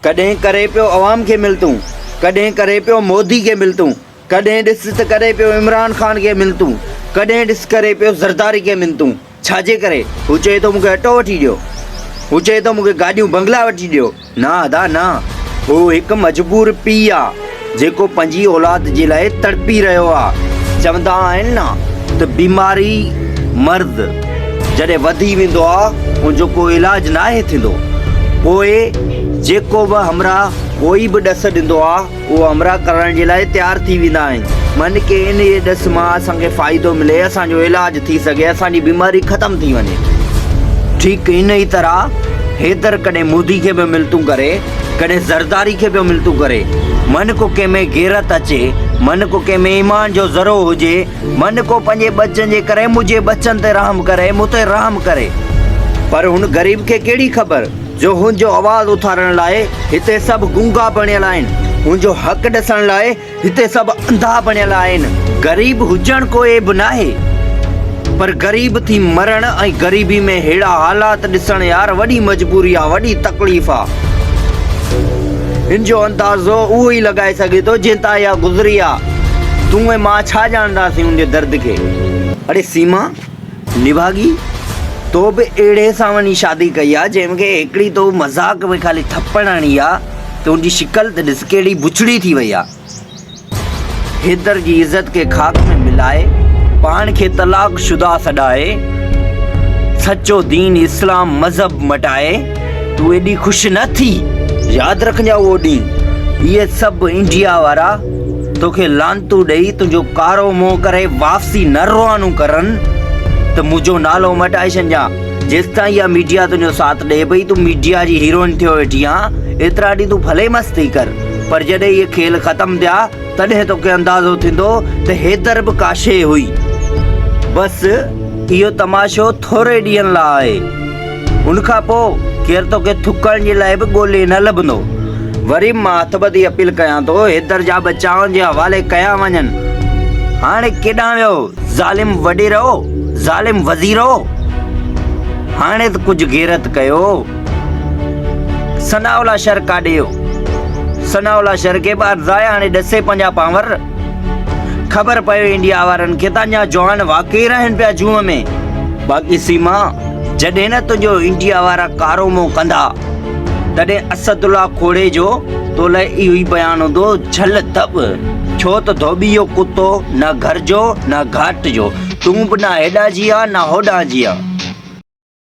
कॾहिं करे पियो अवाम खे मिलतूं, कॾहिं करे पियो मोदी खे मिलतूं, कॾहिं ॾिस त करे पियो इमरान ख़ान खे मिलतूं, कॾहिं ॾिस करे पियो ज़रदारी खे मिलतूं। छाजे करे? हू चए थो मूंखे अटो वठी ॾियो, हू चए थो मूंखे गाॾियूं बंगला वठी ॾियो। न अदा न, हू हिकु मजबूर पीउ आहे जेको पंहिंजी औलाद जे लाइ तड़पी रहियो आहे। चवंदा आहिनि न त बीमारी मर्द जॾहिं वधी वेंदो आहे उनजो को इलाजु नाहे थींदो, पोइ जेको बि हमरा कोई बि ॾस ॾींदो आहे उहो हमरा करण जे लाइ तयारु थी वेंदा आहिनि। मन के इन ॾस मां असांखे फ़ाइदो मिले, असांजो इलाजु थी सघे, असांजी बीमारी ख़तमु थी वञे। ठीकु इन ई तरह हैदर कॾहिं मोदी खे बि मिलतूं करे, कॾहिं ज़रदारी खे बि मिलतूं करे। मन को कंहिं में गैरत अचे, मन को कंहिं में ईमान जो ज़रो हुजे, मन को पंहिंजे बचनि जे करे मुंहिंजे बचनि ते रहम करे, मूं ते रहम करे। पर हुन ग़रीब खे कहिड़ी ख़बर जो हुनजो आवाज़ु उथारण लाइ हिते सभु गूंगा बणियल आहिनि, हुनजो हक़ ॾिसण लाइ हिते सभु अंधा बणियल आहिनि। ग़रीब हुजणु को ऐब नाहे, पर ग़रीब थी मरण ऐं ग़रीबी में अहिड़ा हालात ॾिसण यार वॾी मजबूरी आहे, वॾी तकलीफ़ आहे। हिन जो अंदाज़ो उहो ई लॻाए सघे थो जितां इहा गुज़री आहे। तूं ऐं मां छा ॼाणंदासीं उनजे दर्द खे। अरे सीमा निभागी, तो बि अहिड़े सां वञी शादी कई आहे जंहिंखे हिकिड़ी तो मज़ाक में ख़ाली थप्पड़ हणी आहे त उनजी शिकल त ॾिस कहिड़ी बुछड़ी थी वई आहे। हैदर जी इज़त खे खाक में मिलाए, पाण खे तलाक शुदा सॾाए, सचो दीन इस्लाम मज़हब मटाए, तूं एॾी ख़ुशि न थी। यादि रखंजा उहो ॾींहुं। इहे सभु इंडिया वारा तोखे लानतू ॾेई तुंहिंजो कारो मोह करे वापसी न रवानो करनि त मुंहिंजो नालो मटाए छॾिजां। जेसिताईं इहा मीडिया तुंहिंजो साथ ॾे पई, तूं मीडिया जी हीरोइन थियो वेठी आहीं, एतिरा ॾींहं तूं भले मस्ती कर, पर जॾहिं इहे खेल ख़तमु थिया तॾहिं तोखे अंदाज़ो थींदो त हैदर बि का शइ हुई। बसि इहो तमाशो थोरे ॾींहंनि लाइ आहे, उनखां पोइ केरु तोखे थुकण जे लाइ बि ॻोल्हे न लभंदो। वरी मां हथ ॿधी अपील कयां थो, हैदर जा बचाउनि जे हवाले कया वञनि। हाणे केॾां वियो ज़ालिम वॾेरो, ज़ालिम वज़ीरो? हाणे त कुझु गैरत कयो। सनाउल्ला शहर काॾे वियो? सनाउल्ला शहर खे ॿार ज़ाया हाणे ॾसे पंहिंजा पावर। ख़बर पियो इंडिया वारनि खे त अञा जवान वाक़ई रहनि पिया जूअ में। बाक़ी सीमा, जॾहिं न तुंहिंजो इंडिया वारा कारो मोह कंदा तॾहिं असदुल्ला खोड़े जो तो लाइ इहो ई बयानु हूंदो, झल दब। छो त धोबी जो कुतो न घर जो न घाट जो, तूं बि न हेॾां जी आहे न होॾां जी आहे।